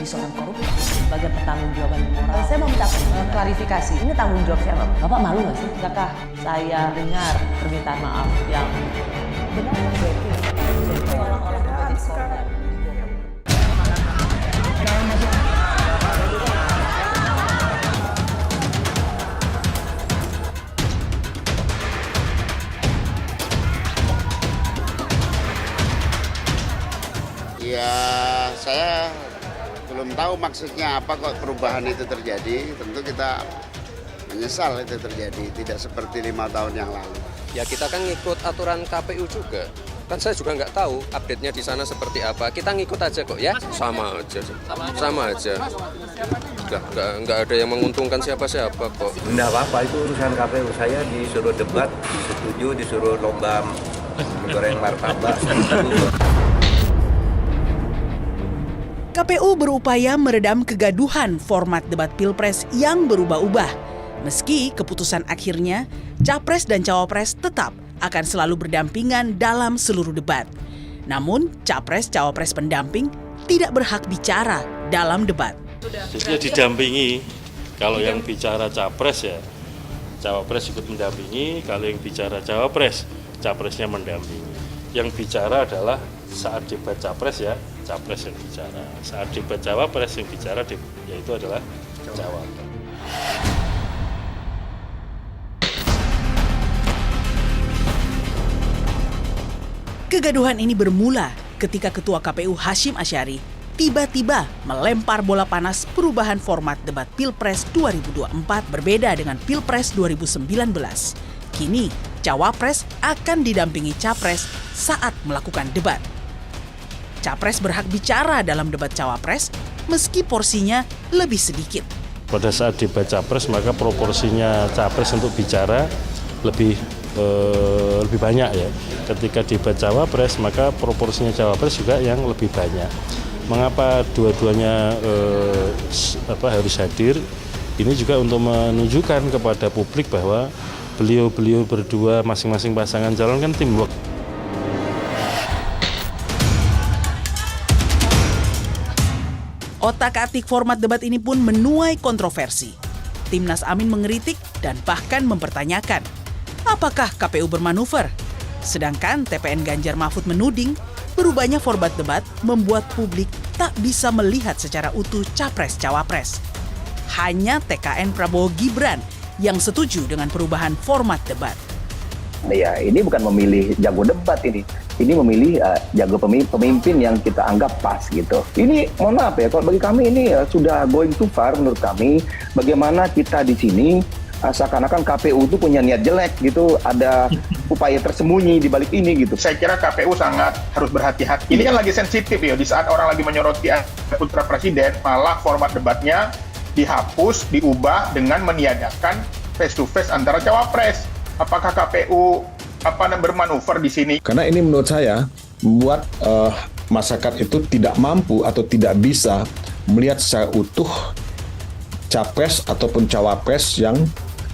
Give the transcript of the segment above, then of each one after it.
menjadi seorang koruptor sebagai pertanggungjawaban moral. Saya mau minta klarifikasi. ini tanggung jawab siapa? Bapak malu nggak sih? Apakah saya dengar permintaan maaf yang benar berarti orang-orang menjadi korban? Ya, saya belum tahu maksudnya apa kok perubahan itu terjadi. Tentu kita menyesal itu terjadi, tidak seperti 5 tahun yang lalu. Ya kita kan ngikut aturan KPU juga. Kan saya juga nggak tahu update-nya di sana seperti apa. Kita ngikut aja kok ya. Sama aja. Nggak ada yang menguntungkan siapa-siapa kok. Nggak apa-apa, itu urusan KPU. Saya disuruh debat, setuju, disuruh lomba menggoreng martabak. KPU berupaya meredam kegaduhan format debat Pilpres yang berubah-ubah. Meski keputusan akhirnya, Capres dan Cawapres tetap akan selalu berdampingan dalam seluruh debat. Namun, Capres-Cawapres pendamping tidak berhak bicara dalam debat. Jadi didampingi, kalau yang bicara Capres ya, Cawapres ikut mendampingi, kalau yang bicara Cawapres, Capresnya mendampingi. Yang bicara adalah saat debat Capres ya, Capres yang bicara. Saat debat Cawapres yang bicara yaitu adalah Cawapres. Kegaduhan ini bermula ketika Ketua KPU Hashim Asyari tiba-tiba melempar bola panas perubahan format debat Pilpres 2024 berbeda dengan Pilpres 2019. Kini, Cawapres akan didampingi Capres saat melakukan debat. Capres berhak bicara dalam debat Cawapres meski porsinya lebih sedikit. Pada saat debat Capres maka proporsinya Capres untuk bicara lebih banyak ya. Ketika debat Cawapres maka proporsinya Cawapres juga yang lebih banyak. Mengapa dua-duanya harus hadir? Ini juga untuk menunjukkan kepada publik bahwa beliau berdua masing-masing pasangan calon kan teamwork. Otak-atik format debat ini pun menuai kontroversi. Timnas Amin mengkritik dan bahkan mempertanyakan, apakah KPU bermanuver? Sedangkan TPN Ganjar Mahfud menuding, berubahnya format debat membuat publik tak bisa melihat secara utuh Capres-Cawapres. Hanya TKN Prabowo Gibran yang setuju dengan perubahan format debat. Ya, ini bukan memilih jago debat ini. Ini memilih jago pemimpin yang kita anggap pas gitu. Ini mohon maaf ya, kalau bagi kami ini sudah going too far menurut kami. Bagaimana kita di sini seakan-akan KPU itu punya niat jelek gitu, ada upaya tersembunyi di balik ini gitu. Saya kira KPU sangat harus berhati-hati. Ini kan lagi sensitif ya, di saat orang lagi menyoroti putra presiden, malah format debatnya dihapus, diubah dengan meniadakan face to face antara cawapres. Apakah KPU bermanuver di sini? Karena ini menurut saya membuat masyarakat itu tidak mampu atau tidak bisa melihat secara utuh capres ataupun cawapres yang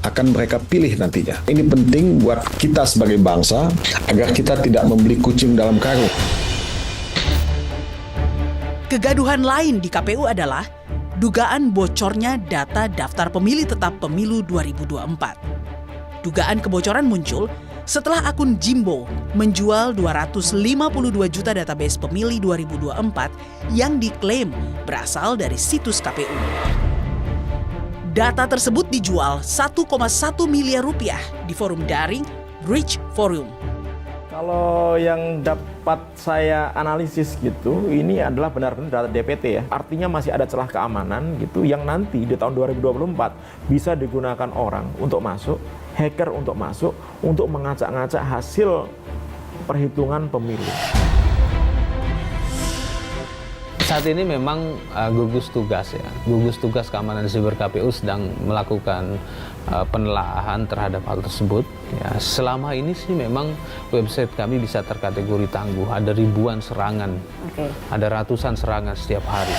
akan mereka pilih nantinya. Ini penting buat kita sebagai bangsa agar kita tidak membeli kucing dalam karung. Kegaduhan lain di KPU adalah dugaan bocornya data daftar pemilih tetap pemilu 2024. Dugaan kebocoran muncul setelah akun Jimbo menjual 252 juta database pemilih 2024 yang diklaim berasal dari situs KPU. Data tersebut dijual 1,1 miliar rupiah di forum daring Bridge Forum. Kalau yang dapat saya analisis gitu, ini adalah benar-benar data DPT ya. Artinya masih ada celah keamanan gitu yang nanti di tahun 2024 bisa digunakan orang untuk masuk, hacker untuk masuk, untuk mengacak-ngacak hasil perhitungan pemilu. Saat ini memang gugus tugas keamanan siber KPU sedang melakukan penelaahan terhadap hal tersebut. Ya, selama ini sih memang website kami bisa terkategori tangguh. Ada ribuan serangan, ada ratusan serangan setiap hari.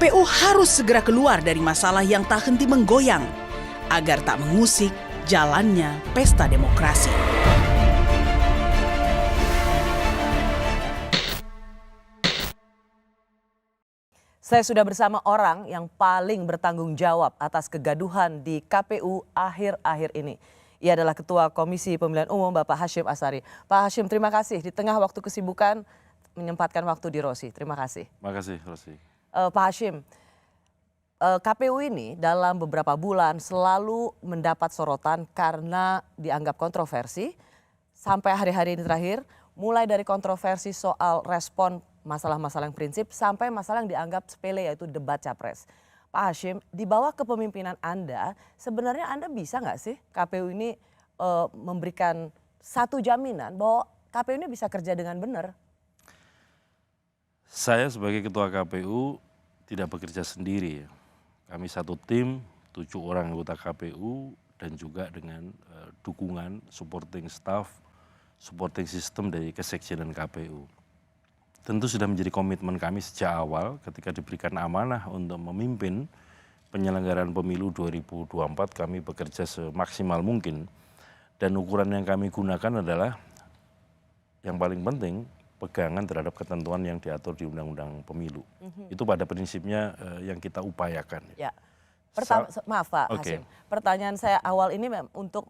KPU harus segera keluar dari masalah yang tak henti menggoyang agar tak mengusik jalannya pesta demokrasi. Saya sudah bersama orang yang paling bertanggung jawab atas kegaduhan di KPU akhir-akhir ini. Ia adalah Ketua Komisi Pemilihan Umum Bapak Hashim Ashari. Pak Hashim, terima kasih di tengah waktu kesibukan menyempatkan waktu di Rosi. Terima kasih. Terima kasih, Rosi. Pak Hashim, KPU ini dalam beberapa bulan selalu mendapat sorotan karena dianggap kontroversi. Sampai hari-hari ini terakhir, mulai dari kontroversi soal respon masalah-masalah yang prinsip sampai masalah yang dianggap sepele yaitu debat capres. Pak Hashim, di bawah kepemimpinan Anda, sebenarnya Anda bisa nggak sih KPU ini memberikan satu jaminan bahwa KPU ini bisa kerja dengan benar? Saya sebagai Ketua KPU tidak bekerja sendiri. Kami satu tim, 7 orang anggota KPU dan juga dengan dukungan supporting staff, supporting system dari kesekjenan KPU. Tentu sudah menjadi komitmen kami sejak awal ketika diberikan amanah untuk memimpin penyelenggaraan pemilu 2024, kami bekerja semaksimal mungkin. Dan ukuran yang kami gunakan adalah yang paling penting, pegangan terhadap ketentuan yang diatur di Undang-Undang Pemilu. Itu pada prinsipnya yang kita upayakan. Ya. Maaf Pak Hashim, pertanyaan saya awal ini untuk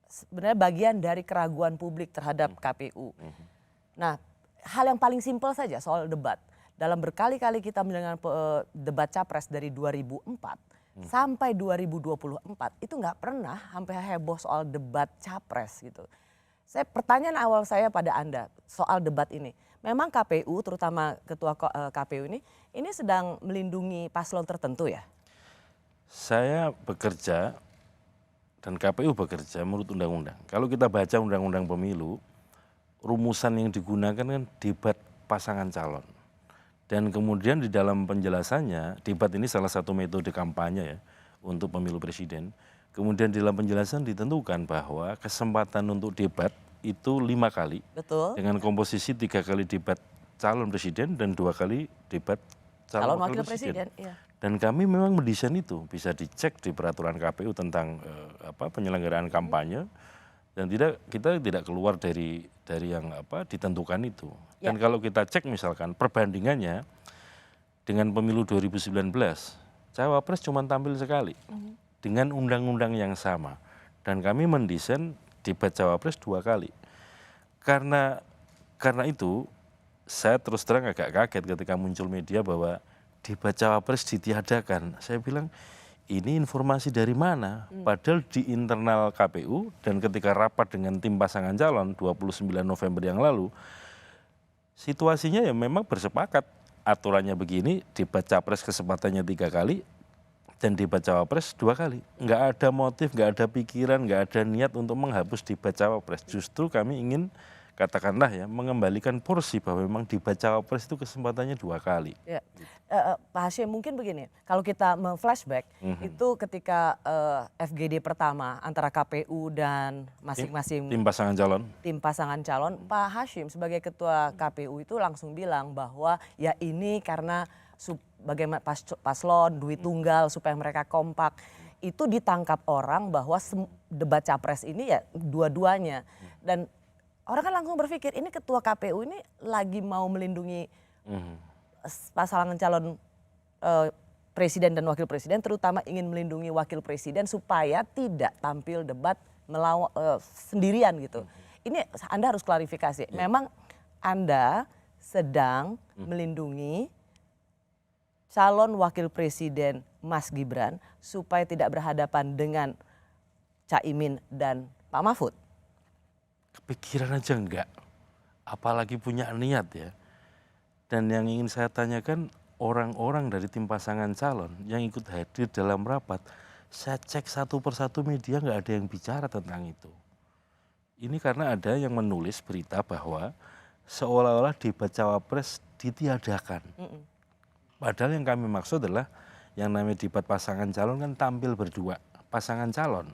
sebenarnya bagian dari keraguan publik terhadap KPU. Nah, hal yang paling simpel saja soal debat. Dalam berkali-kali kita mendengar debat capres dari 2004 sampai 2024 itu nggak pernah sampai heboh soal debat capres gitu. Pertanyaan awal saya pada Anda soal debat ini. Memang KPU, terutama Ketua KPU ini sedang melindungi paslon tertentu ya? Saya bekerja dan KPU bekerja menurut undang-undang. Kalau kita baca undang-undang pemilu, rumusan yang digunakan kan debat pasangan calon. Dan kemudian di dalam penjelasannya, debat ini salah satu metode kampanye ya untuk pemilu presiden. Kemudian di dalam penjelasan ditentukan bahwa kesempatan untuk debat itu 5 kali. Betul. Dengan komposisi 3 kali debat calon presiden dan 2 kali debat calon wakil presiden. Iya. Dan kami memang mendesain itu, bisa dicek di peraturan KPU tentang penyelenggaraan kampanye. Dan kita tidak keluar dari yang ditentukan itu. Dan kalau kita cek misalkan perbandingannya dengan pemilu 2019, cawapres cuma tampil sekali dengan undang-undang yang sama. Dan kami mendesain debat cawapres 2 kali. Karena itu saya terus terang agak kaget ketika muncul media bahwa debat cawapres ditiadakan. Saya bilang, ini informasi dari mana? Padahal di internal KPU dan ketika rapat dengan tim pasangan calon 29 November yang lalu, situasinya ya memang bersepakat. Aturannya begini, debat capres kesempatannya 3 kali dan debat cawapres 2 kali. Nggak ada motif, nggak ada pikiran, nggak ada niat untuk menghapus debat cawapres. Justru kami ingin katakanlah ya mengembalikan porsi bahwa memang debat cawapres itu kesempatannya 2 kali. Ya. Pak Hashim, mungkin begini, kalau kita flashback itu ketika FGD pertama antara KPU dan masing-masing tim pasangan calon, Pak Hashim sebagai ketua KPU itu langsung bilang bahwa ya ini karena bagaimana paslon duit tunggal supaya mereka kompak. Itu ditangkap orang bahwa debat capres ini ya dua-duanya. Dan orang kan langsung berpikir ini ketua KPU ini lagi mau melindungi pasangan calon presiden dan wakil presiden, terutama ingin melindungi wakil presiden supaya tidak tampil debat sendirian gitu. Ini Anda harus klarifikasi. Memang Anda sedang melindungi calon wakil presiden Mas Gibran supaya tidak berhadapan dengan Caimin dan Pak Mahfud? Kepikiran aja enggak, apalagi punya niat ya. Dan yang ingin saya tanyakan, orang-orang dari tim pasangan calon yang ikut hadir dalam rapat, saya cek satu persatu media nggak ada yang bicara tentang itu. Ini karena ada yang menulis berita bahwa seolah-olah debat cawapres ditiadakan. Padahal yang kami maksud adalah yang namanya debat pasangan calon kan tampil berdua, pasangan calon.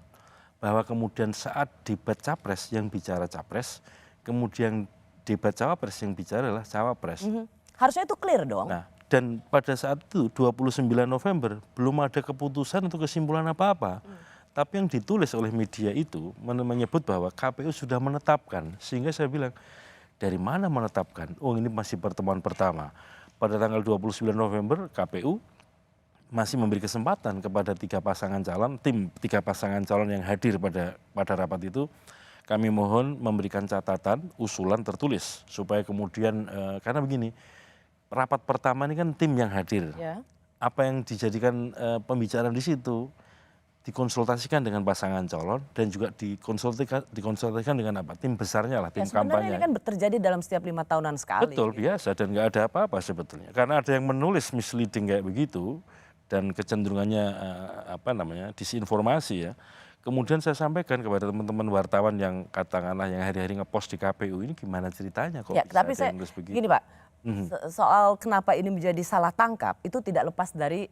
Bahwa kemudian saat debat capres yang bicara capres, kemudian debat cawapres yang bicara adalah cawapres. Harusnya itu clear dong. Nah, Dan pada saat itu 29 November belum ada keputusan atau kesimpulan apa-apa. Tapi yang ditulis oleh media itu menyebut bahwa KPU sudah menetapkan. Sehingga saya bilang, dari mana menetapkan? Oh, ini masih pertemuan pertama. Pada tanggal 29 November KPU masih memberi kesempatan kepada 3 pasangan calon, tim 3 pasangan calon yang hadir pada rapat itu. Kami mohon memberikan catatan, usulan tertulis supaya kemudian karena begini, rapat pertama ini kan tim yang hadir. Ya. Apa yang dijadikan pembicaraan di situ dikonsultasikan dengan pasangan calon dan juga dikonsultasikan dengan apa? Tim besarnya lah, tim Sebenarnya kampanye. ini kan terjadi dalam setiap 5 tahunan sekali. Betul, biasa dan nggak ada apa-apa sebetulnya. Karena ada yang menulis misleading kayak begitu dan kecenderungannya disinformasi ya. Kemudian saya sampaikan kepada teman-teman wartawan yang katakanlah yang hari-hari ngepost di KPU, ini gimana ceritanya kok Ya, bisa tapi ada yang nulis begitu. gini Pak, soal kenapa ini menjadi salah tangkap itu tidak lepas dari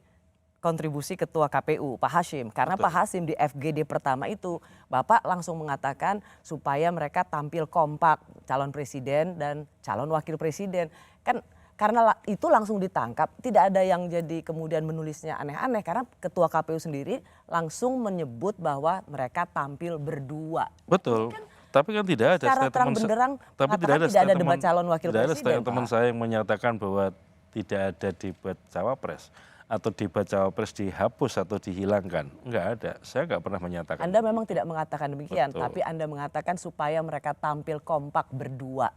kontribusi Ketua KPU Pak Hasyim. Karena Betul. Pak Hasyim di FGD pertama itu Bapak langsung mengatakan supaya mereka tampil kompak calon presiden dan calon wakil presiden. Kan karena itu langsung ditangkap, tidak ada yang jadi kemudian menulisnya aneh-aneh karena Ketua KPU sendiri langsung menyebut bahwa mereka tampil berdua. Betul. Tapi kan tidak ada Secara terang benderang mengatakan tidak ada debat calon wakil presiden. Teman saya yang menyatakan bahwa tidak ada debat cawapres atau debat cawapres dihapus atau dihilangkan. Enggak ada. Saya enggak pernah menyatakan. Anda memang tidak mengatakan demikian, Betul. tapi Anda mengatakan supaya mereka tampil kompak berdua.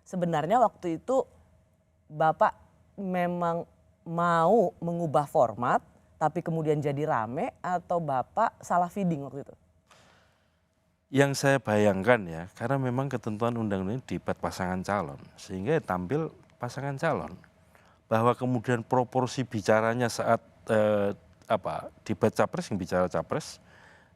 Sebenarnya waktu itu Bapak memang mau mengubah format, tapi kemudian jadi rame atau Bapak salah feeding waktu itu? Yang saya bayangkan ya, karena memang ketentuan undang-undang debat pasangan calon, sehingga tampil pasangan calon. Bahwa kemudian proporsi bicaranya saat debat capres yang bicara capres,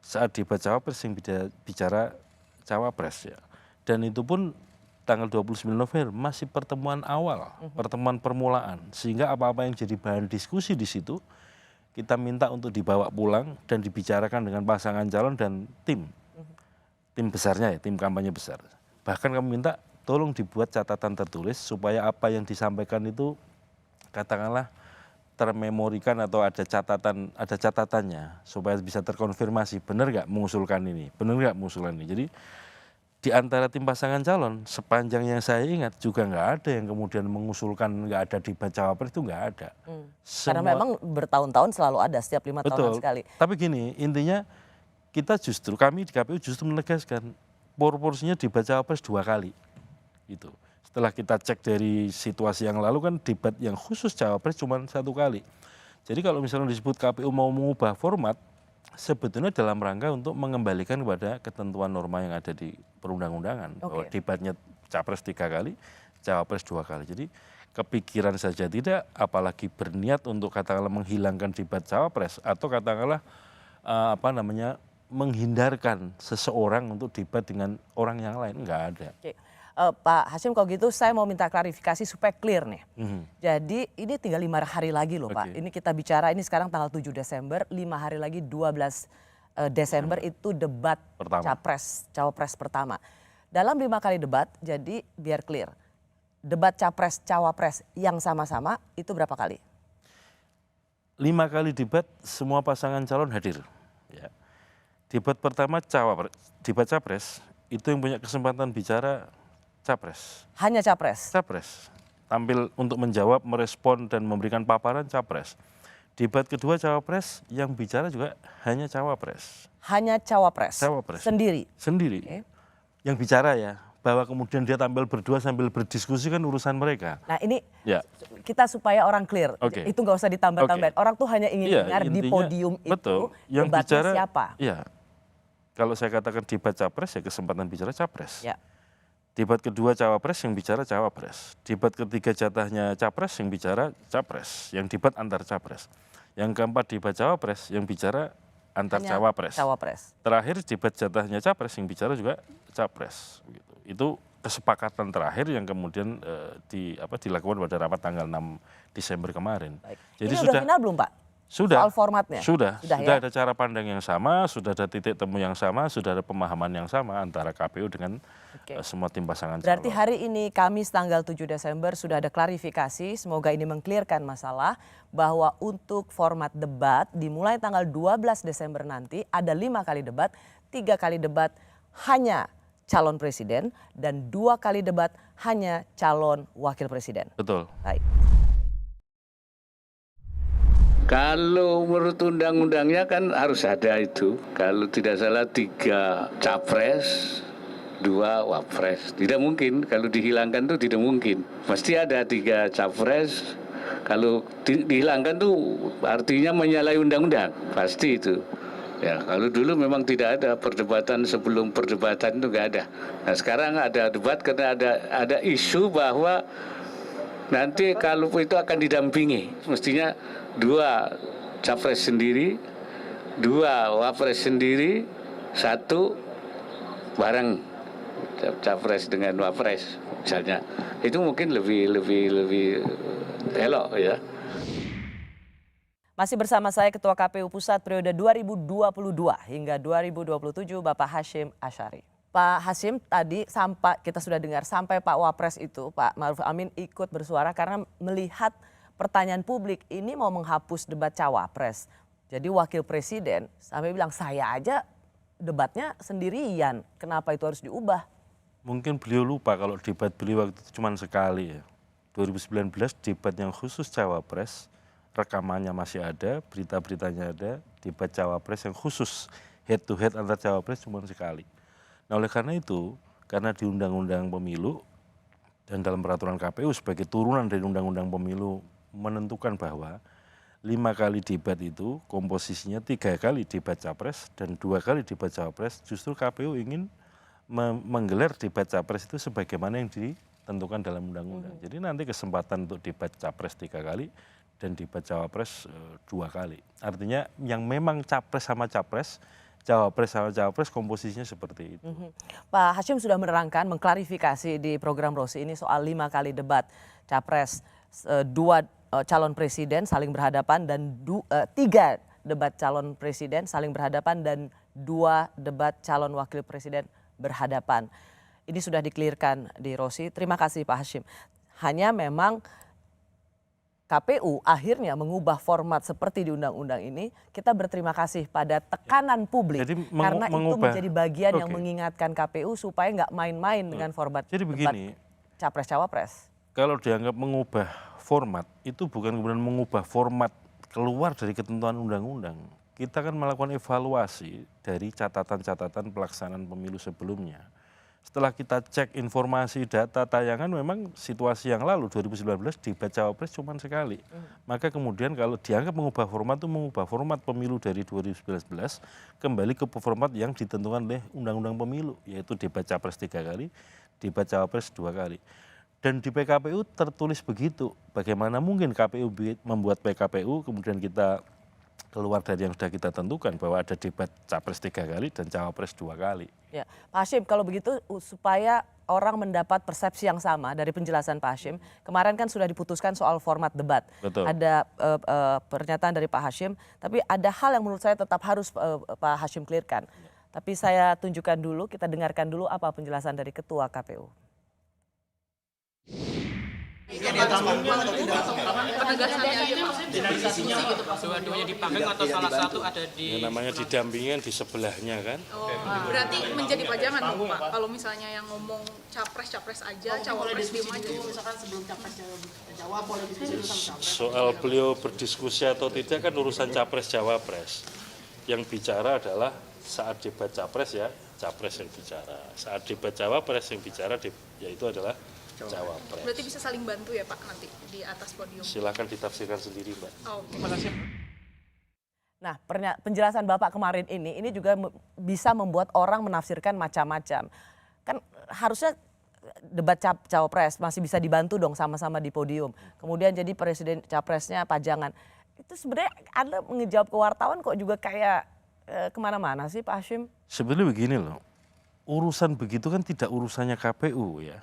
saat debat cawapres yang bicara cawapres ya. Dan itu pun tanggal 29 November masih pertemuan awal, pertemuan permulaan. Sehingga apa-apa yang jadi bahan diskusi di situ, kita minta untuk dibawa pulang dan dibicarakan dengan pasangan calon dan tim. Tim besarnya ya, tim kampanye besar. Bahkan kami minta tolong dibuat catatan tertulis supaya apa yang disampaikan itu katakanlah termemorikan atau ada catatannya supaya bisa terkonfirmasi benar nggak mengusulkan ini, benar nggak mengusulkan ini. Jadi di antara tim pasangan calon sepanjang yang saya ingat juga nggak ada yang kemudian mengusulkan nggak ada debat cawapres, itu nggak ada. Karena memang bertahun-tahun selalu ada setiap 5 tahunan sekali. Tapi gini, intinya kami di KPU justru menegaskan proporsinya debat cawapres 2 kali. Gitu. Setelah kita cek dari situasi yang lalu kan debat yang khusus cawapres cuma 1 kali. Jadi kalau misalnya disebut KPU mau mengubah format, sebetulnya dalam rangka untuk mengembalikan kepada ketentuan norma yang ada di perundang-undangan. Bahwa debatnya capres 3 kali, cawapres 2 kali. Jadi kepikiran saja tidak, apalagi berniat untuk katakanlah menghilangkan debat cawapres atau katakanlah menghindarkan seseorang untuk debat dengan orang yang lain, enggak ada. Pak Hasyim kalau gitu saya mau minta klarifikasi supaya clear nih. Jadi ini tinggal 5 hari lagi loh Pak. Ini kita bicara ini sekarang tanggal 7 Desember, 5 hari lagi 12 Desember itu debat cawapres pertama. Dalam 5 kali debat, jadi biar clear. Debat capres-cawapres yang sama-sama itu berapa kali? 5 kali debat semua pasangan calon hadir. Ya. Debat pertama debat capres itu yang punya kesempatan bicara capres. Hanya capres? Capres. Tampil untuk menjawab, merespon, dan memberikan paparan capres. Debat kedua cawapres yang bicara juga hanya cawapres. Hanya cawapres? Cawapres. Sendiri? Sendiri. Yang bicara ya, bahwa kemudian dia tampil berdua sambil berdiskusi kan urusan mereka. Nah ini kita supaya orang clear, itu nggak usah ditambah-tambahin. Orang tuh hanya ingin dengar di podium betul, itu yang debatnya siapa. Iya, kalau saya katakan debat capres ya kesempatan bicara capres. Ya. Debat kedua cawapres yang bicara cawapres. Debat ketiga jatahnya capres yang bicara capres. Yang debat antar capres. Yang keempat debat cawapres yang bicara antar cawapres. Terakhir debat jatahnya capres yang bicara juga capres. Itu kesepakatan terakhir yang kemudian dilakukan pada rapat tanggal 6 Desember kemarin. Baik. Jadi ini sudah final belum Pak? Sudah. Soal formatnya? Sudah ya? ada cara pandang yang sama, sudah ada titik temu yang sama, sudah ada pemahaman yang sama antara KPU dengan Oke. semua tim pasangan Berarti calon. hari ini Kamis tanggal 7 Desember sudah ada klarifikasi, semoga ini mengklirkan masalah bahwa untuk format debat dimulai tanggal 12 Desember nanti ada 5 kali debat, 3 kali debat hanya calon presiden dan 2 kali debat hanya calon wakil presiden. Betul. Baik. Kalau menurut undang-undangnya kan harus ada itu. Kalau tidak salah 3 capres, 2 wapres. Tidak mungkin, kalau dihilangkan tuh tidak mungkin. Pasti ada 3 capres. Kalau dihilangkan tuh artinya menyalahi undang-undang. Pasti itu. Ya, kalau dulu memang tidak ada perdebatan sebelum perdebatan itu nggak ada. Nah sekarang ada debat karena ada isu bahwa nanti kalau itu akan didampingi. Mestinya 2 capres sendiri, 2 wapres sendiri, 1 bareng capres dengan wapres misalnya. Itu mungkin lebih elok ya. Masih bersama saya Ketua KPU Pusat periode 2022 hingga 2027 Bapak Hasyim Asyari. Pak Hasyim, tadi kita sudah dengar sampai Pak Wapres itu, Pak Ma'ruf Amin ikut bersuara karena melihat pertanyaan publik ini mau menghapus debat cawapres. Jadi wakil presiden sampai bilang saya aja debatnya sendirian, kenapa itu harus diubah? Mungkin beliau lupa kalau debat beliau waktu itu cuma sekali ya. 2019 debat yang khusus cawapres, rekamannya masih ada, berita-beritanya ada, debat cawapres yang khusus head to head antar cawapres cuma sekali. Nah oleh karena itu, karena di Undang-Undang Pemilu dan dalam peraturan KPU sebagai turunan dari Undang-Undang Pemilu menentukan bahwa 5 kali debat itu komposisinya 3 kali debat capres dan 2 kali debat cawapres, justru KPU ingin menggelar debat capres itu sebagaimana yang ditentukan dalam undang-undang. Jadi nanti kesempatan untuk debat capres 3 kali dan debat cawapres 2 kali. Artinya yang memang capres sama capres, cawapres sama cawapres komposisinya seperti itu. Pak Hasyim sudah menerangkan, mengklarifikasi di program Rosi ini soal 5 kali debat capres, 2 calon presiden saling berhadapan dan 3 debat calon presiden saling berhadapan dan 2 debat calon wakil presiden berhadapan. Ini sudah dikelirkan di Rosi. Terima kasih Pak Hasyim. Hanya memang KPU akhirnya mengubah format seperti di undang-undang ini. Kita berterima kasih pada tekanan publik. Jadi karena itu menjadi bagian yang Oke. mengingatkan KPU supaya nggak main-main dengan format Jadi begini, capres-cawapres. kalau dianggap mengubah format, itu bukan kemudian mengubah format keluar dari ketentuan undang-undang. Kita kan melakukan evaluasi dari catatan-catatan pelaksanaan pemilu sebelumnya. Setelah kita cek informasi data tayangan, memang situasi yang lalu 2019 debat cawapres cuma sekali. Maka kemudian kalau dianggap mengubah format itu mengubah format pemilu dari 2019 kembali ke format yang ditentukan oleh Undang-Undang Pemilu, yaitu debat capres 3 kali, debat cawapres 2 kali. Dan di PKPU tertulis begitu. Bagaimana mungkin KPU membuat PKPU kemudian kita keluar dari yang sudah kita tentukan bahwa ada debat capres 3 kali dan cawapres 2 kali. Ya, Pak Hasyim, kalau begitu supaya orang mendapat persepsi yang sama dari penjelasan Pak Hasyim, kemarin kan sudah diputuskan soal format debat. Betul. Ada pernyataan dari Pak Hasyim, tapi ada hal yang menurut saya tetap harus Pak Hasyim clearkan. Tapi saya tunjukkan dulu, kita dengarkan dulu apa penjelasan dari Ketua KPU. Dua-duanya dipanggang atau salah satu ada di... Yang namanya didampingin di sebelahnya kan. Berarti menjadi pajangan dong Pak, kalau misalnya yang ngomong capres-capres aja, cawapres dia maju. Misalkan sebelum capres jawab boleh diskusi dulu sama capres. Soal beliau berdiskusi atau tidak kan urusan capres cawapres. Yang bicara adalah saat debat capres ya, capres yang bicara. Saat debat cawapres yang bicara yaitu adalah cawapres. Berarti bisa saling bantu ya Pak nanti di atas podium. Silakan ditafsirkan sendiri, Mbak. Terima kasih. Nah, penjelasan Bapak kemarin ini juga bisa membuat orang menafsirkan macam-macam. Kan harusnya debat cawapres masih bisa dibantu dong sama-sama di podium. Kemudian jadi presiden capresnya pajangan. Itu sebenarnya Anda ngejawab ke wartawan kok juga kayak kemana-mana sih Pak Hasyim? Sebenarnya begini loh, urusan begitu kan tidak urusannya KPU ya.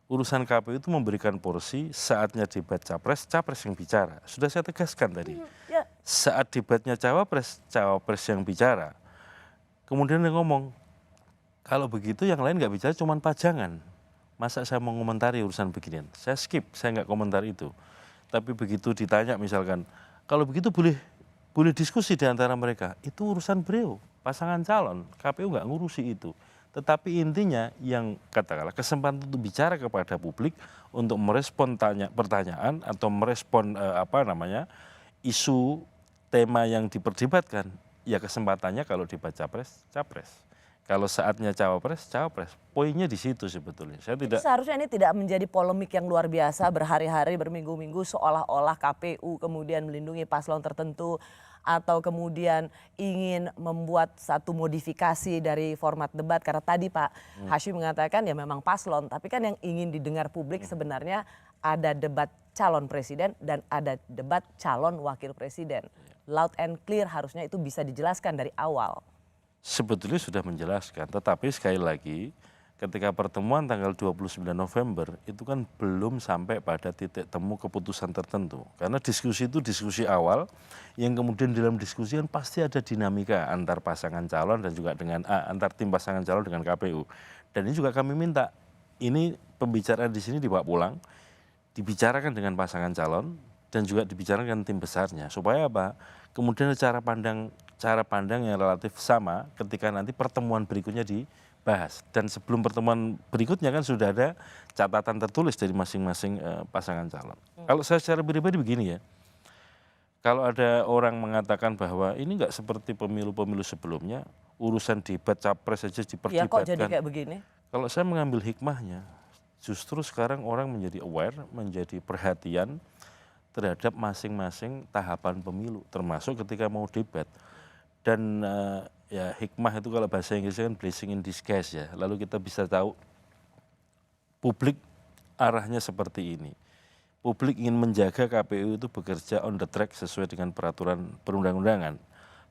Urusan KPU itu memberikan porsi saatnya debat capres, capres yang bicara. Sudah saya tegaskan tadi. Ya. Saat debatnya cawapres, cawapres yang bicara. Kemudian dia ngomong, Kalau begitu yang lain nggak bicara, cuman pajangan. Masa saya mau komentari urusan beginian? Saya skip, saya nggak komentar itu. Tapi begitu ditanya misalkan, kalau begitu boleh diskusi di antara mereka. Itu urusan beliau, pasangan calon. KPU nggak ngurusi itu. Tetapi intinya yang katakanlah kesempatan untuk bicara kepada publik untuk merespon pertanyaan atau merespon isu tema yang diperdebatkan, ya kesempatannya kalau debat capres. Kalau saatnya cawapres. Poinnya di situ sebetulnya. Saya tidak. Seharusnya ini tidak menjadi polemik yang luar biasa berhari-hari, berminggu-minggu seolah-olah KPU kemudian melindungi paslon tertentu atau kemudian ingin membuat satu modifikasi dari format debat. Karena tadi Pak Hashim mengatakan ya memang paslon, tapi kan yang ingin didengar publik sebenarnya ada debat calon presiden dan ada debat calon wakil presiden. Loud and clear harusnya itu bisa dijelaskan dari awal. Sebetulnya sudah menjelaskan, tetapi sekali lagi ketika pertemuan tanggal 29 November itu kan belum sampai pada titik temu keputusan tertentu. Karena diskusi itu diskusi awal yang kemudian dalam diskusi kan pasti ada dinamika antar pasangan calon dan juga dengan antar tim pasangan calon dengan KPU. Dan ini juga kami minta ini pembicaraan di sini dibawa pulang, dibicarakan dengan pasangan calon dan juga dibicarakan tim besarnya supaya apa? Kemudian cara pandang yang relatif sama ketika nanti pertemuan berikutnya dibahas. Dan sebelum pertemuan berikutnya kan sudah ada catatan tertulis dari masing-masing pasangan calon. Kalau saya secara pribadi begini ya, kalau ada orang mengatakan bahwa ini nggak seperti pemilu-pemilu sebelumnya, urusan debat capres saja diperdebatkan. Ya kok jadi kayak begini? Kalau saya mengambil hikmahnya, justru sekarang orang menjadi aware, menjadi perhatian terhadap masing-masing tahapan pemilu, termasuk ketika mau debat. Dan ya hikmah itu kalau bahasa Inggrisnya kan blessing in disguise ya. Lalu kita bisa tahu publik arahnya seperti ini. Publik ingin menjaga KPU itu bekerja on the track sesuai dengan peraturan perundang-undangan.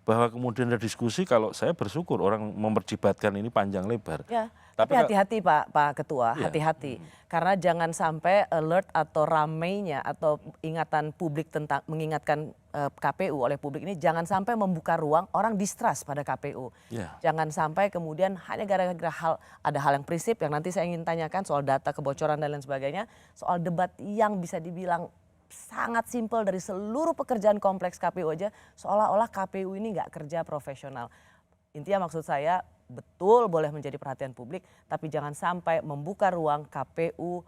Bahwa kemudian ada diskusi, kalau saya bersyukur orang memperdebatkan ini panjang lebar. Ya, tapi hati-hati Pak Ketua, hati-hati. Karena jangan sampai alert atau ramainya atau ingatan publik tentang mengingatkan KPU oleh publik ini jangan sampai membuka ruang orang distrust pada KPU. Jangan sampai kemudian hanya gara-gara ada hal yang prinsip yang nanti saya ingin tanyakan soal data kebocoran dan lain sebagainya, soal debat yang bisa dibilang sangat simpel dari seluruh pekerjaan kompleks KPU aja, seolah-olah KPU ini nggak kerja profesional. Intinya maksud saya betul boleh menjadi perhatian publik, tapi jangan sampai membuka ruang KPU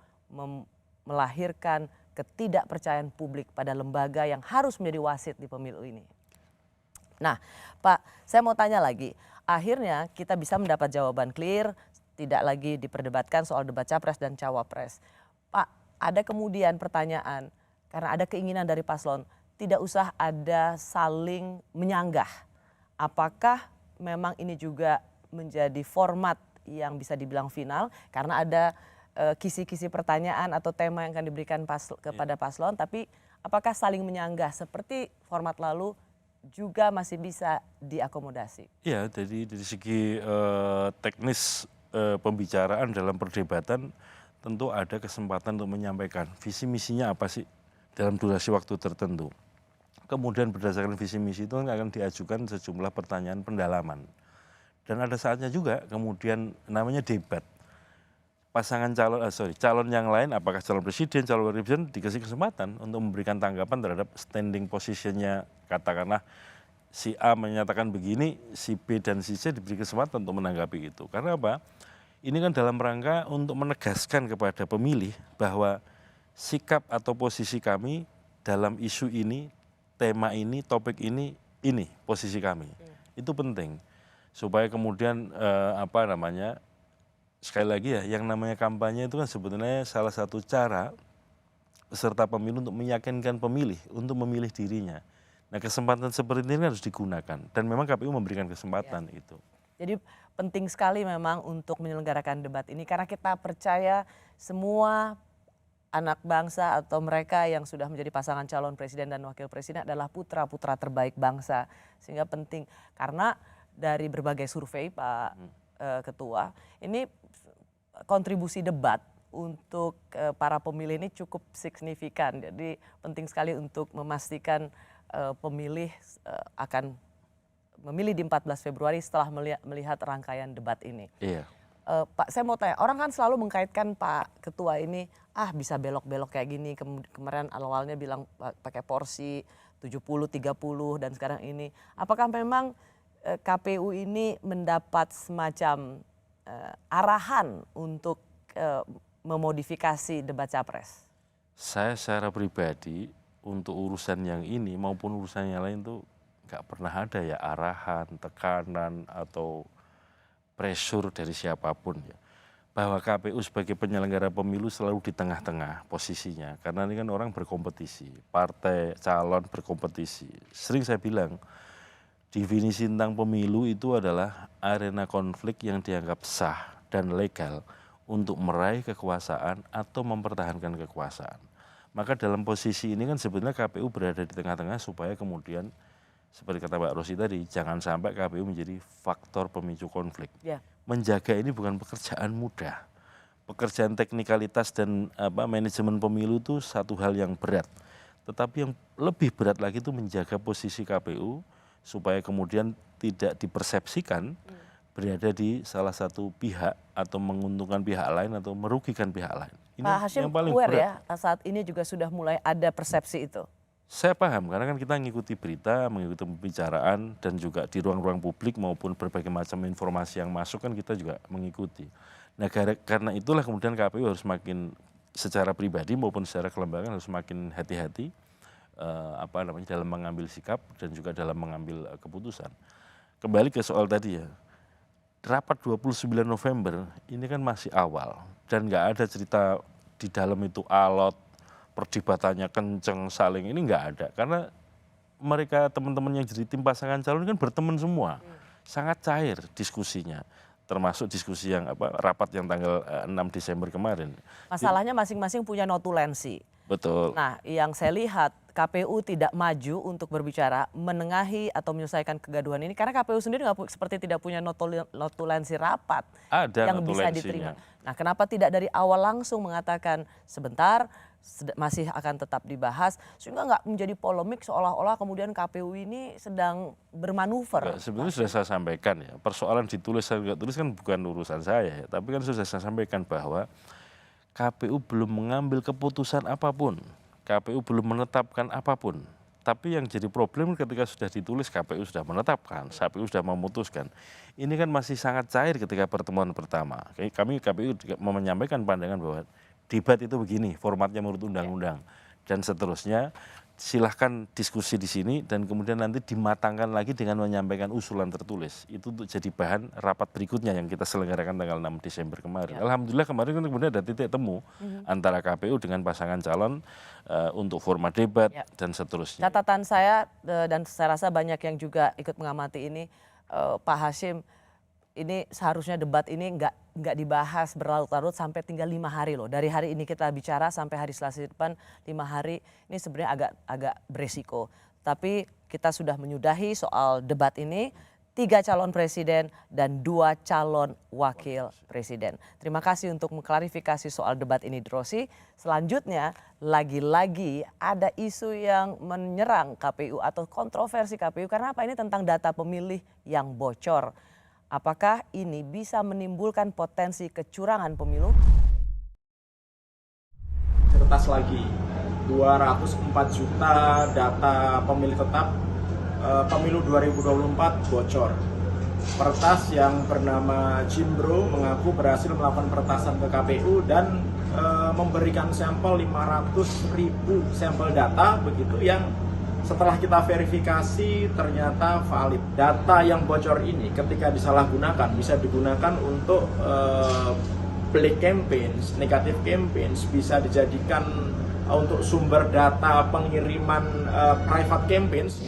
melahirkan ketidakpercayaan publik pada lembaga yang harus menjadi wasit di pemilu ini. Nah Pak, saya mau tanya lagi, akhirnya kita bisa mendapat jawaban clear, tidak lagi diperdebatkan soal debat capres dan cawapres. Pak, ada kemudian pertanyaan, karena ada keinginan dari paslon, tidak usah ada saling menyanggah. Apakah memang ini juga menjadi format yang bisa dibilang final? Karena ada kisi-kisi pertanyaan atau tema yang akan diberikan kepada paslon, tapi apakah saling menyanggah seperti format lalu juga masih bisa diakomodasi? Iya, dari segi teknis pembicaraan dalam perdebatan tentu ada kesempatan untuk menyampaikan visi misinya apa sih dalam durasi waktu tertentu. Kemudian berdasarkan visi misi itu akan diajukan sejumlah pertanyaan pendalaman. Dan ada saatnya juga kemudian namanya debat. Pasangan calon yang lain, apakah calon presiden, calon wakil presiden dikasih kesempatan untuk memberikan tanggapan terhadap standing positionnya. Katakanlah si A menyatakan begini, si B dan si C diberi kesempatan untuk menanggapi itu. Karena apa? Ini kan dalam rangka untuk menegaskan kepada pemilih bahwa sikap atau posisi kami dalam isu ini, tema ini, topik ini posisi kami. Itu penting supaya kemudian sekali lagi ya, yang namanya kampanye itu kan sebetulnya salah satu cara peserta pemilu untuk meyakinkan pemilih untuk memilih dirinya. Nah kesempatan seperti ini harus digunakan dan memang KPU memberikan kesempatan itu. Jadi penting sekali memang untuk menyelenggarakan debat ini karena kita percaya semua anak bangsa atau mereka yang sudah menjadi pasangan calon presiden dan wakil presiden adalah putra-putra terbaik bangsa. Sehingga penting karena dari berbagai survei Pak Ketua, ini kontribusi debat untuk para pemilih ini cukup signifikan. Jadi penting sekali untuk memastikan pemilih akan memilih di 14 Februari setelah melihat rangkaian debat ini. Iya. Pak, saya mau tanya, orang kan selalu mengkaitkan Pak Ketua ini, bisa belok-belok kayak gini, kemarin awalnya bilang pakai porsi 70-30 dan sekarang ini. Apakah memang KPU ini mendapat semacam arahan untuk memodifikasi debat capres? Saya secara pribadi untuk urusan yang ini maupun urusan yang lain tuh nggak pernah ada ya arahan, tekanan atau pressure dari siapapun ya. Bahwa KPU sebagai penyelenggara pemilu selalu di tengah-tengah posisinya. Karena ini kan orang berkompetisi, partai, calon berkompetisi. Sering saya bilang, definisi tentang pemilu itu adalah arena konflik yang dianggap sah dan legal untuk meraih kekuasaan atau mempertahankan kekuasaan. Maka dalam posisi ini kan sebenarnya KPU berada di tengah-tengah supaya kemudian seperti kata Pak Rosi tadi, jangan sampai KPU menjadi faktor pemicu konflik. Ya. Menjaga ini bukan pekerjaan mudah. Pekerjaan teknikalitas dan manajemen pemilu itu satu hal yang berat. Tetapi yang lebih berat lagi itu menjaga posisi KPU supaya kemudian tidak dipersepsikan berada di salah satu pihak atau menguntungkan pihak lain atau merugikan pihak lain. Ini Pak Hashim yang paling aware berat. ya, saat ini juga sudah mulai ada persepsi itu. Saya paham, karena kan kita mengikuti berita, mengikuti pembicaraan, dan juga di ruang-ruang publik maupun berbagai macam informasi yang masuk kan kita juga mengikuti. Nah karena itulah kemudian KPU harus makin secara pribadi maupun secara kelembagaan harus makin hati-hati dalam mengambil sikap dan juga dalam mengambil keputusan. Kembali ke soal tadi ya, rapat 29 November ini kan masih awal dan nggak ada cerita di dalam itu alot, perdebatannya kenceng, saling ini nggak ada. Karena mereka teman-teman yang jadi tim pasangan calon kan berteman semua. Sangat cair diskusinya. Termasuk diskusi yang rapat yang tanggal 6 Desember kemarin. Masalahnya masing-masing punya notulensi. Betul. Nah, yang saya lihat KPU tidak maju untuk berbicara, menengahi atau menyelesaikan kegaduhan ini karena KPU sendiri seperti tidak punya notulensi rapat Ada yang bisa diterima. Nah, kenapa tidak dari awal langsung mengatakan sebentar masih akan tetap dibahas sehingga nggak menjadi polemik seolah-olah kemudian KPU ini sedang bermanuver. Sebenarnya sudah saya sampaikan ya, persoalan ditulis atau tidak tulis kan bukan urusan saya ya, tapi kan sudah saya sampaikan bahwa KPU belum mengambil keputusan apapun, KPU belum menetapkan apapun. Tapi yang jadi problem ketika sudah ditulis KPU sudah menetapkan, KPU sudah memutuskan. Ini kan masih sangat cair ketika pertemuan pertama. Kami KPU juga menyampaikan pandangan bahwa debat itu begini, formatnya menurut undang-undang dan seterusnya. Silahkan diskusi di sini dan kemudian nanti dimatangkan lagi dengan menyampaikan usulan tertulis. Itu untuk jadi bahan rapat berikutnya yang kita selenggarakan tanggal 6 Desember kemarin. Ya. Alhamdulillah kemarin kan kemudian ada titik temu antara KPU dengan pasangan calon untuk format debat dan seterusnya. Catatan saya dan saya rasa banyak yang juga ikut mengamati ini, Pak Hashim, ini seharusnya debat ini nggak dibahas berlarut-larut sampai tinggal 5 hari loh. Dari hari ini kita bicara sampai hari Selasa depan 5 hari ini sebenarnya agak beresiko. Tapi kita sudah menyudahi soal debat ini, 3 calon presiden dan 2 calon wakil presiden. Terima kasih untuk mengklarifikasi soal debat ini, Drosi. Selanjutnya lagi-lagi ada isu yang menyerang KPU atau kontroversi KPU karena apa? Ini tentang data pemilih yang bocor. Apakah ini bisa menimbulkan potensi kecurangan pemilu? Kertas lagi, 204 juta data pemilih tetap pemilu 2024 bocor. Peretas yang bernama Jimbro mengaku berhasil melakukan peretasan ke KPU dan memberikan sampel 500.000 sampel data begitu yang setelah kita verifikasi ternyata valid. Data yang bocor ini ketika disalahgunakan bisa digunakan untuk black campaigns, negatif campaigns, bisa dijadikan untuk sumber data pengiriman private campaigns.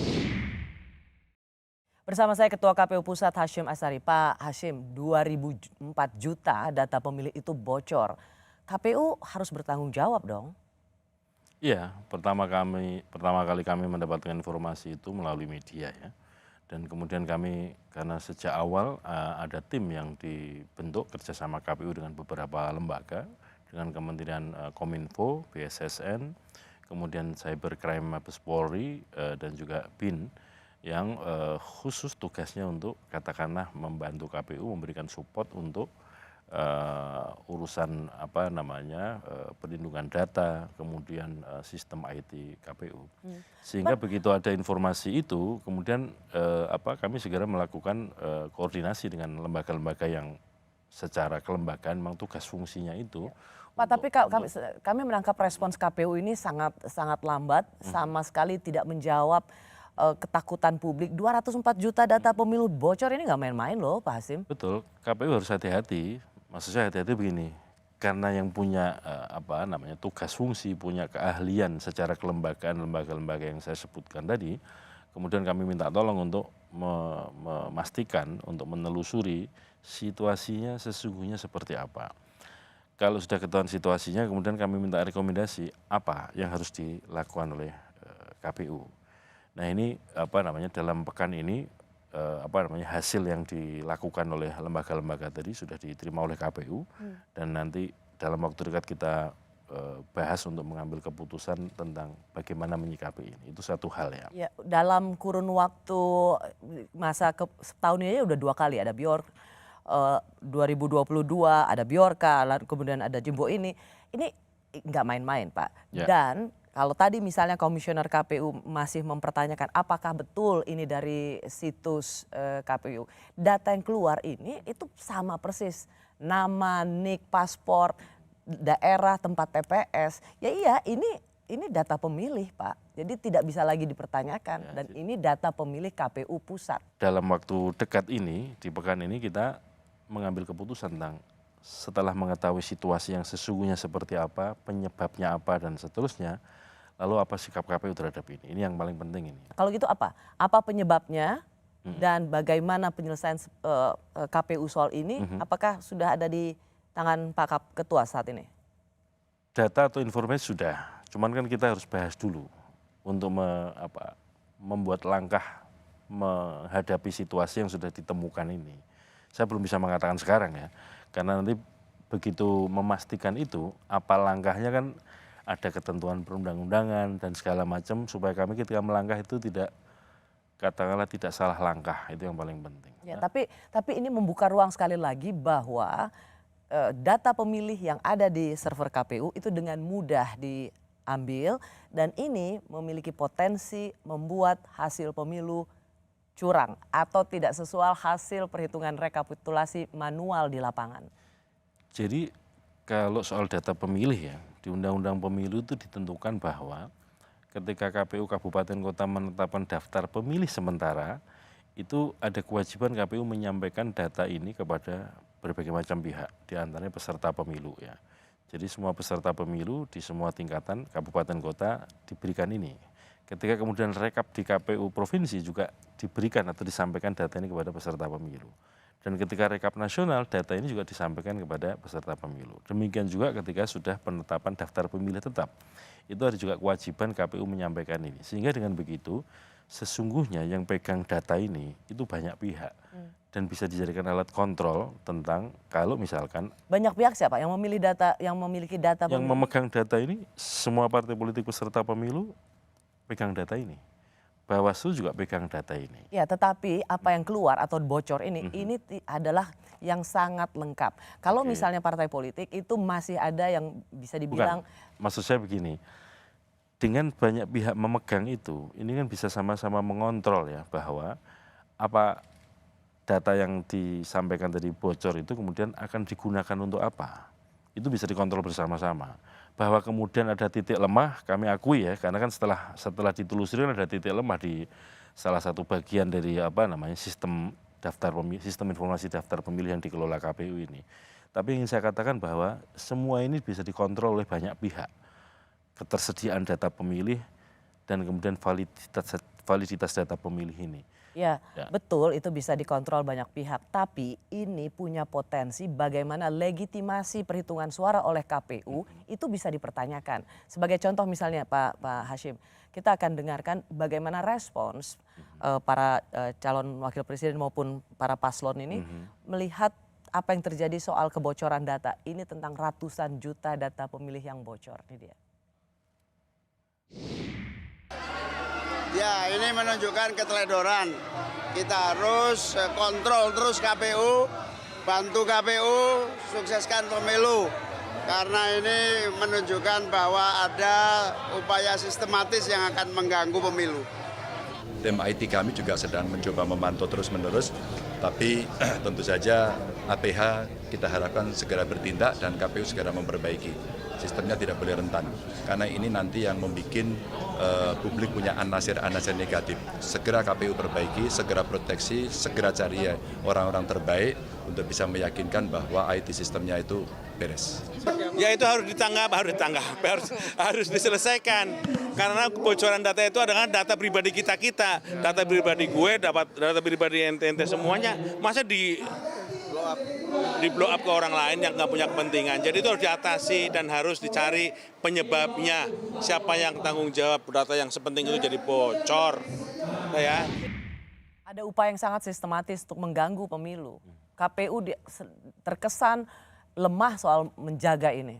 Bersama saya Ketua KPU Pusat Hashim Asyari. Pak Hashim, 2004 juta data pemilih itu bocor. KPU harus bertanggung jawab dong. Iya, pertama kali kami mendapatkan informasi itu melalui media ya. Dan kemudian kami karena sejak awal ada tim yang dibentuk kerjasama KPU dengan beberapa lembaga, dengan Kementerian Kominfo, BSSN, kemudian Cybercrime Mabes Polri dan juga BIN yang khusus tugasnya untuk katakanlah membantu KPU memberikan support untuk urusan perlindungan data, kemudian sistem IT KPU. Sehingga begitu ada informasi itu, kemudian kami segera melakukan koordinasi dengan lembaga-lembaga yang secara kelembagaan memang tugas fungsinya itu. Pak, tapi kami menangkap respons KPU ini sangat lambat, sama sekali tidak menjawab ketakutan publik. 204 juta data pemilu bocor ini nggak main-main loh, Pak Hasyim. Betul, KPU harus hati-hati. Maksud saya hati-hati begini, karena yang punya tugas fungsi, punya keahlian secara kelembagaan, lembaga-lembaga yang saya sebutkan tadi, kemudian kami minta tolong untuk memastikan, untuk menelusuri situasinya sesungguhnya seperti apa. Kalau sudah ketahuan situasinya, kemudian kami minta rekomendasi apa yang harus dilakukan oleh KPU. Nah ini dalam pekan ini hasil yang dilakukan oleh lembaga-lembaga tadi sudah diterima oleh KPU dan nanti dalam waktu dekat kita bahas untuk mengambil keputusan tentang bagaimana menyikapi ini. Itu satu hal ya. Dalam kurun waktu masa setahun ini udah 2 kali ada Bjork. 2022 ada Bjorka, kemudian ada Jumbo ini nggak main-main Pak. Dan kalau tadi misalnya komisioner KPU masih mempertanyakan apakah betul ini dari situs KPU, data yang keluar ini itu sama persis, nama, nik, paspor, daerah, tempat TPS. Ya iya, ini data pemilih Pak, jadi tidak bisa lagi dipertanyakan dan ini data pemilih KPU pusat. Dalam waktu dekat ini, di pekan ini kita mengambil keputusan tentang setelah mengetahui situasi yang sesungguhnya seperti apa, penyebabnya apa dan seterusnya, lalu apa sikap KPU terhadap ini. Ini yang paling penting ini. Kalau gitu apa? Apa penyebabnya dan bagaimana penyelesaian KPU soal ini? Apakah sudah ada di tangan Pak Ketua saat ini? Data atau informasi sudah, cuman kan kita harus bahas dulu untuk membuat langkah menghadapi situasi yang sudah ditemukan ini. Saya belum bisa mengatakan sekarang ya, karena nanti begitu memastikan itu, apa langkahnya kan ada ketentuan perundang-undangan dan segala macam supaya kami ketika melangkah itu tidak salah langkah, itu yang paling penting. Ya, tapi ini membuka ruang sekali lagi bahwa data pemilih yang ada di server KPU itu dengan mudah diambil dan ini memiliki potensi membuat hasil pemilu curang atau tidak sesuai hasil perhitungan rekapitulasi manual di lapangan. Jadi kalau soal data pemilih ya, di Undang-Undang Pemilu itu ditentukan bahwa ketika KPU Kabupaten Kota menetapkan daftar pemilih sementara, itu ada kewajiban KPU menyampaikan data ini kepada berbagai macam pihak, di antaranya peserta pemilu ya. Jadi semua peserta pemilu di semua tingkatan kabupaten kota diberikan ini. Ketika kemudian rekap di KPU provinsi juga diberikan atau disampaikan data ini kepada peserta pemilu. Dan ketika rekap nasional, data ini juga disampaikan kepada peserta pemilu. Demikian juga ketika sudah penetapan daftar pemilih tetap. Itu ada juga kewajiban KPU menyampaikan ini. Sehingga dengan begitu, sesungguhnya yang pegang data ini itu banyak pihak. Dan bisa dijadikan alat kontrol tentang kalau misalkan banyak pihak siapa yang memilih data, yang memiliki data yang memegang data ini, semua partai politik peserta pemilu pegang data ini. Bawaslu juga pegang data ini. Ya, tetapi apa yang keluar atau bocor ini adalah yang sangat lengkap. Kalau misalnya partai politik itu masih ada yang bisa dibilang. Bukan. Maksud saya begini, dengan banyak pihak memegang itu, ini kan bisa sama-sama mengontrol ya bahwa apa data yang disampaikan tadi bocor itu kemudian akan digunakan untuk apa. Itu bisa dikontrol bersama-sama. Bahwa kemudian ada titik lemah, kami akui ya, karena kan setelah ditelusuri ada titik lemah di salah satu bagian dari sistem daftar pemilih, sistem informasi daftar pemilih yang dikelola KPU ini. Tapi ingin saya katakan bahwa semua ini bisa dikontrol oleh banyak pihak. Ketersediaan data pemilih dan kemudian validitas data pemilih ini. Ya, betul itu bisa dikontrol banyak pihak. Tapi ini punya potensi bagaimana legitimasi perhitungan suara oleh KPU itu bisa dipertanyakan. Sebagai contoh misalnya Pak Hasyim, kita akan dengarkan bagaimana respons para calon wakil presiden maupun para paslon ini melihat apa yang terjadi soal kebocoran data. Ini tentang ratusan juta data pemilih yang bocor. Ini dia. Ya, ini menunjukkan keteledoran. Kita harus kontrol terus KPU bantu KPU sukseskan pemilu. Karena ini menunjukkan bahwa ada upaya sistematis yang akan mengganggu pemilu. Tim IT kami juga sedang mencoba memantau terus-menerus, tapi tentu saja APH kita harapkan segera bertindak dan KPU segera memperbaiki. Sistemnya tidak boleh rentan, karena ini nanti yang membuat publik punya anasir-anasir negatif. Segera KPU perbaiki, segera proteksi, segera cari orang-orang terbaik untuk bisa meyakinkan bahwa IT sistemnya itu beres. Ya itu harus ditanggap, harus diselesaikan. Karena kebocoran data itu adalah data pribadi kita, data pribadi gue, data pribadi ente semuanya, masa di blow up ke orang lain yang nggak punya kepentingan. Jadi itu harus diatasi dan harus dicari penyebabnya. Siapa yang tanggung jawab data yang sepenting itu jadi bocor. Ya. Ada upaya yang sangat sistematis untuk mengganggu pemilu. KPU terkesan lemah soal menjaga ini.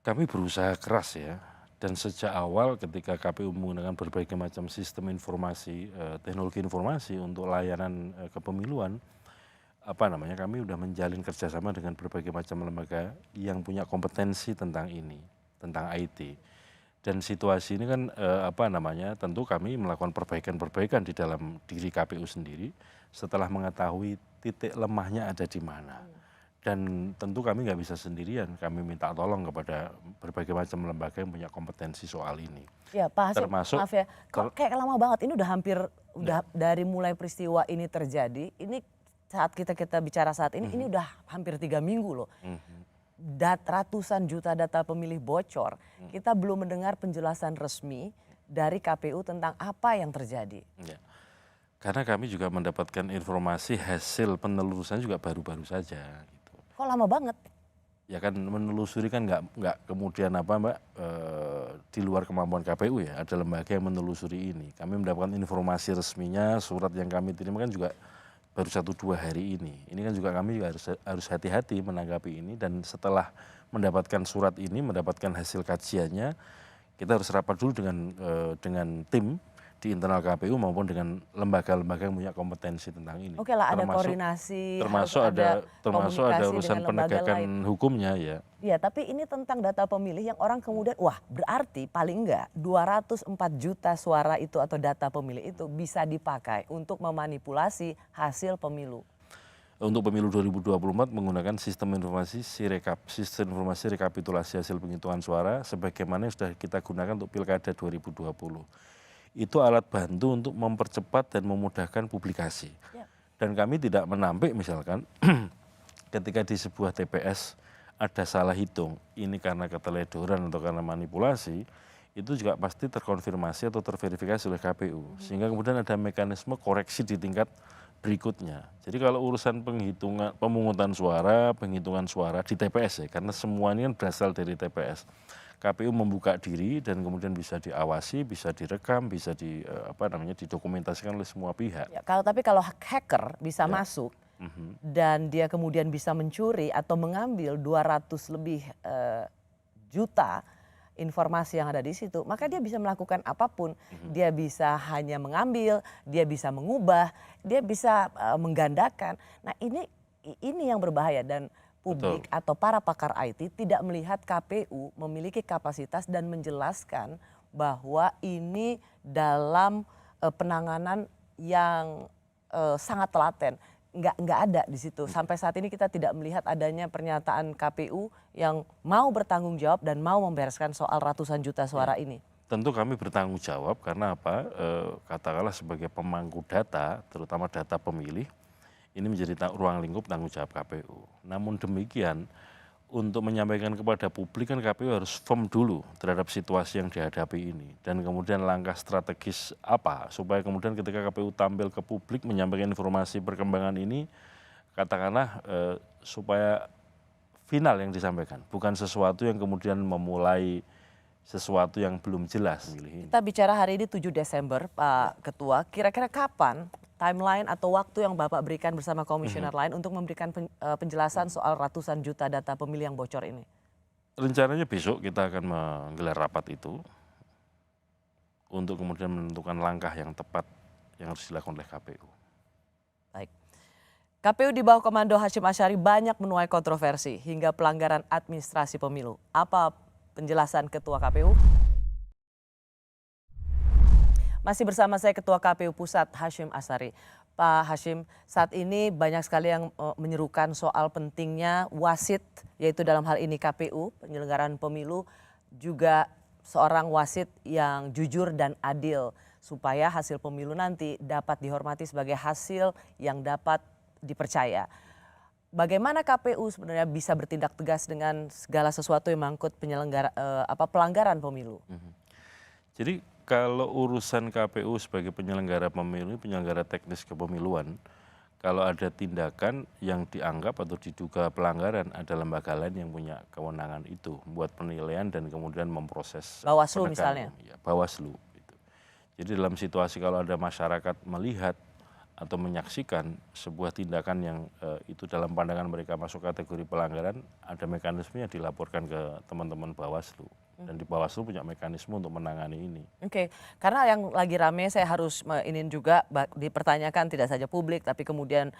Kami berusaha keras ya. Dan sejak awal ketika KPU menggunakan berbagai macam sistem informasi, teknologi informasi untuk layanan kepemiluan, kami sudah menjalin kerjasama dengan berbagai macam lembaga yang punya kompetensi tentang ini, tentang IT. Dan situasi ini kan tentu kami melakukan perbaikan-perbaikan di dalam diri KPU sendiri setelah mengetahui titik lemahnya ada di mana. Dan tentu kami nggak bisa sendirian, kami minta tolong kepada berbagai macam lembaga yang punya kompetensi soal ini. Ya Pak Hasim, termasuk, maaf ya, kok kayak lama banget, ini udah dari mulai peristiwa ini terjadi, ini saat kita bicara saat ini, ini udah hampir 3 minggu loh. Ratusan juta data pemilih bocor, kita belum mendengar penjelasan resmi dari KPU tentang apa yang terjadi. Ya. Karena kami juga mendapatkan informasi hasil penelusuran juga baru-baru saja. Kok lama banget? Ya kan menelusuri kan nggak kemudian di luar kemampuan KPU ya. Ada lembaga yang menelusuri ini. Kami mendapatkan informasi resminya, surat yang kami terima kan juga baru 1-2 hari ini. Ini kan juga kami juga harus hati-hati menanggapi ini. Dan setelah mendapatkan surat ini, mendapatkan hasil kajiannya, kita harus rapat dulu dengan tim di internal KPU maupun dengan lembaga-lembaga yang punya kompetensi tentang ini. Oke lah, ada koordinasi, termasuk ada urusan penegakan hukumnya ya. Iya, tapi ini tentang data pemilih yang orang kemudian, wah berarti paling enggak 204 juta suara itu atau data pemilih itu bisa dipakai untuk memanipulasi hasil pemilu. Untuk pemilu 2024 menggunakan sistem informasi Sirekap, sistem informasi rekapitulasi hasil penghitungan suara sebagaimana yang sudah kita gunakan untuk Pilkada 2020. Itu alat bantu untuk mempercepat dan memudahkan publikasi. Ya. Dan kami tidak menampik misalkan ketika di sebuah TPS ada salah hitung, ini karena keteledoran atau karena manipulasi, itu juga pasti terkonfirmasi atau terverifikasi oleh KPU. Sehingga kemudian ada mekanisme koreksi di tingkat berikutnya. Jadi kalau urusan pemungutan suara, penghitungan suara di TPS ya, karena semua ini kan berasal dari TPS. KPU membuka diri dan kemudian bisa diawasi, bisa direkam, bisa didokumentasikan oleh semua pihak. Ya, tapi kalau hacker bisa masuk dan dia kemudian bisa mencuri atau mengambil 200 lebih juta informasi yang ada di situ, maka dia bisa melakukan apapun. Dia bisa hanya mengambil, dia bisa mengubah, dia bisa menggandakan. Nah ini yang berbahaya dan publik atau para pakar IT tidak melihat KPU memiliki kapasitas dan menjelaskan bahwa ini dalam penanganan yang sangat telaten. Nggak ada di situ. Sampai saat ini kita tidak melihat adanya pernyataan KPU yang mau bertanggung jawab dan mau membereskan soal ratusan juta suara ini. Tentu kami bertanggung jawab karena katakanlah sebagai pemangku data, terutama data pemilih, ini menjadi ruang lingkup tanggung jawab KPU. Namun demikian, untuk menyampaikan kepada publik kan KPU harus firm dulu terhadap situasi yang dihadapi ini. Dan kemudian langkah strategis apa supaya kemudian ketika KPU tampil ke publik menyampaikan informasi perkembangan ini, katakanlah supaya final yang disampaikan. Bukan sesuatu yang kemudian memulai sesuatu yang belum jelas. Kita bicara hari ini 7 Desember Pak Ketua, kira-kira kapan timeline atau waktu yang Bapak berikan bersama komisioner lain untuk memberikan penjelasan soal ratusan juta data pemilih yang bocor ini? Rencananya besok kita akan menggelar rapat itu untuk kemudian menentukan langkah yang tepat yang harus dilakukan oleh KPU. Baik. KPU di bawah komando Hasyim Asyari banyak menuai kontroversi hingga pelanggaran administrasi pemilu. Apa penjelasan Ketua KPU? Masih bersama saya Ketua KPU Pusat Hasyim Asyari. Pak Hasyim, saat ini banyak sekali yang menyerukan soal pentingnya wasit, yaitu dalam hal ini KPU, penyelenggaraan pemilu, juga seorang wasit yang jujur dan adil, supaya hasil pemilu nanti dapat dihormati sebagai hasil yang dapat dipercaya. Bagaimana KPU sebenarnya bisa bertindak tegas dengan segala sesuatu yang mengangkut pelanggaran pemilu? Jadi kalau urusan KPU sebagai penyelenggara pemilu, penyelenggara teknis kepemiluan, kalau ada tindakan yang dianggap atau diduga pelanggaran, ada lembaga lain yang punya kewenangan itu, buat penilaian dan kemudian memproses. Bawaslu misalnya? Ya, Bawaslu. Gitu. Jadi dalam situasi kalau ada masyarakat melihat atau menyaksikan sebuah tindakan yang itu dalam pandangan mereka masuk kategori pelanggaran, ada mekanismenya dilaporkan ke teman-teman Bawaslu. Dan di Bawaslu punya mekanisme untuk menangani ini. Oke, karena yang lagi rame saya harus ingin juga dipertanyakan tidak saja publik, tapi kemudian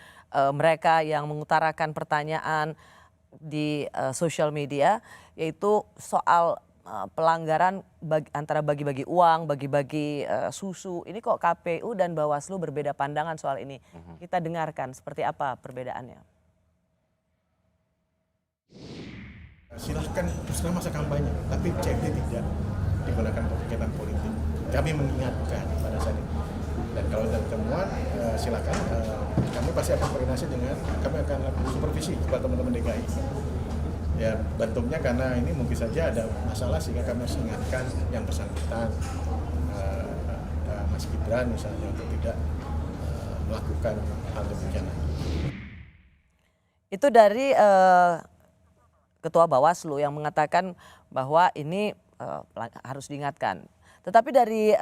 mereka yang mengutarakan pertanyaan di sosial media, yaitu soal pelanggaran antara bagi-bagi uang, bagi-bagi susu. Ini kok KPU dan Bawaslu berbeda pandangan soal ini. Kita dengarkan seperti apa perbedaannya. Silahkan teruslah masa kampanye, tapi CFD tidak digunakan untuk kegiatan politik. Kami mengingatkan pada saat itu. Dan kalau ada temuan, silakan kami pasti akan koordinasi dengan, kami akan lakukan supervisi kepada teman-teman DKI. Ya, bentuknya karena ini mungkin saja ada masalah sehingga kami harus ingatkan yang bersangkutan, Mas Gibran misalnya, untuk tidak melakukan hal demikian. Itu dari Ketua Bawaslu yang mengatakan bahwa ini harus diingatkan. Tetapi dari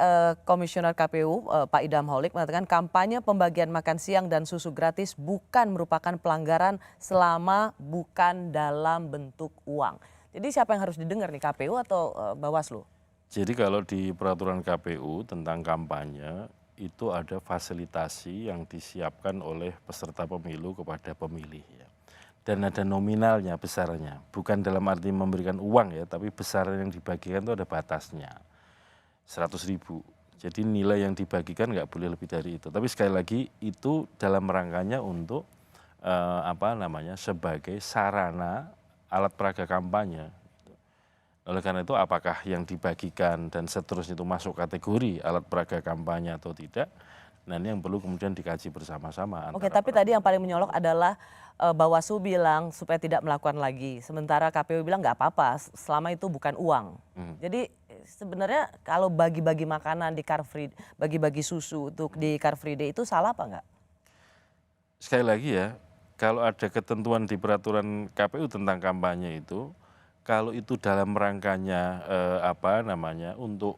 Komisioner KPU Pak Idam Holik mengatakan kampanye pembagian makan siang dan susu gratis bukan merupakan pelanggaran selama bukan dalam bentuk uang. Jadi siapa yang harus didengar nih, KPU atau Bawaslu? Jadi kalau di peraturan KPU tentang kampanye itu ada fasilitasi yang disiapkan oleh peserta pemilu kepada pemilih ya. Dan ada nominalnya, besarnya. Bukan dalam arti memberikan uang ya, tapi besar yang dibagikan itu ada batasnya. 100.000. Jadi nilai yang dibagikan nggak boleh lebih dari itu. Tapi sekali lagi itu dalam rangkanya untuk sebagai sarana alat peraga kampanye. Oleh karena itu apakah yang dibagikan dan seterusnya itu masuk kategori alat peraga kampanye atau tidak, nah ini yang perlu kemudian dikaji bersama-sama. Oke, tapi tadi yang paling menyolok adalah Bawaslu bilang supaya tidak melakukan lagi. Sementara KPU bilang nggak apa-apa selama itu bukan uang. Jadi sebenarnya kalau bagi-bagi makanan di Car Free, bagi-bagi susu untuk di Car Free Day itu salah apa enggak? Sekali lagi ya, kalau ada ketentuan di peraturan KPU tentang kampanye itu, kalau itu dalam rangkanya untuk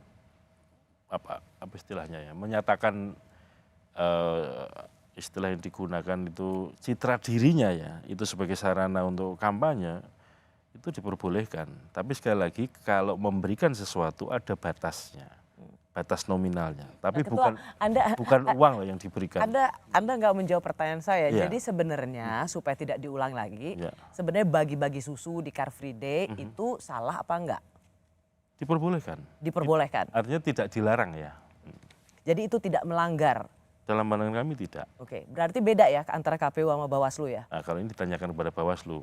apa istilahnya ya, menyatakan istilah yang digunakan itu citra dirinya ya, itu sebagai sarana untuk kampanye, itu diperbolehkan. Tapi sekali lagi kalau memberikan sesuatu ada batasnya, batas nominalnya. Tapi Ketua, bukan uang yang diberikan. Anda nggak menjawab pertanyaan saya. Ya. Jadi sebenarnya supaya tidak diulang lagi, sebenarnya bagi-bagi susu di Car Free Day itu salah apa enggak? Diperbolehkan. Diperbolehkan. Artinya tidak dilarang ya. Jadi itu tidak melanggar. Dalam pandangan kami tidak. Oke, berarti beda ya antara KPU sama Bawaslu ya? Nah, kalau ini ditanyakan kepada Bawaslu.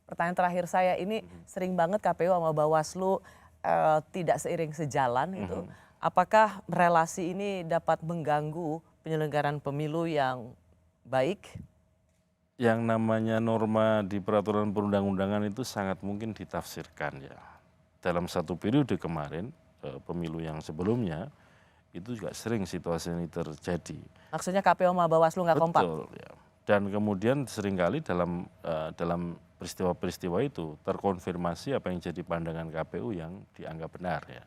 Pertanyaan terakhir saya ini sering banget KPU sama Bawaslu tidak seiring sejalan itu. Apakah relasi ini dapat mengganggu penyelenggaraan pemilu yang baik? Yang namanya norma di peraturan perundang-undangan itu sangat mungkin ditafsirkan ya. Dalam satu periode kemarin, pemilu yang sebelumnya, itu juga sering situasi ini terjadi. Maksudnya KPU sama Bawaslu nggak kompak? Betul. Ya. Dan kemudian seringkali dalam peristiwa-peristiwa itu terkonfirmasi apa yang jadi pandangan KPU yang dianggap benar ya.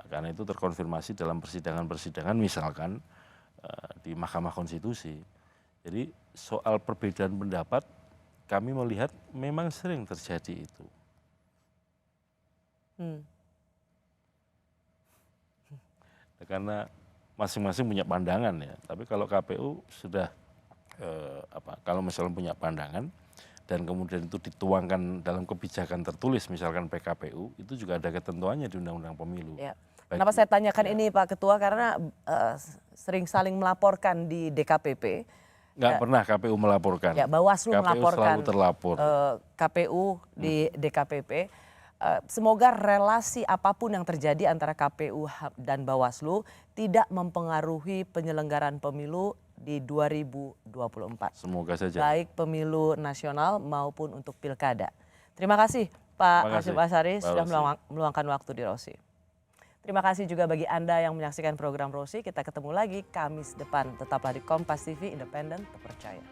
Karena itu terkonfirmasi dalam persidangan-persidangan misalkan di Mahkamah Konstitusi. Jadi soal perbedaan pendapat kami melihat memang sering terjadi itu. Karena masing-masing punya pandangan ya. Tapi kalau KPU sudah kalau misalnya punya pandangan dan kemudian itu dituangkan dalam kebijakan tertulis misalkan PKPU, itu juga ada ketentuannya di Undang-Undang Pemilu. Ya. Kenapa saya tanyakan ini Pak Ketua, karena sering saling melaporkan di DKPP. Nggak pernah KPU melaporkan. Ya, Bawaslu melaporkan selalu terlapor. KPU di DKPP. Semoga relasi apapun yang terjadi antara KPU dan Bawaslu tidak mempengaruhi penyelenggaraan pemilu di 2024. Semoga saja. Baik pemilu nasional maupun untuk pilkada. Terima kasih Pak Hashim Asyari sudah meluangkan waktu di Rosi. Terima kasih juga bagi Anda yang menyaksikan program Rosi. Kita ketemu lagi Kamis depan. Tetaplah di Kompas TV, independen, terpercaya.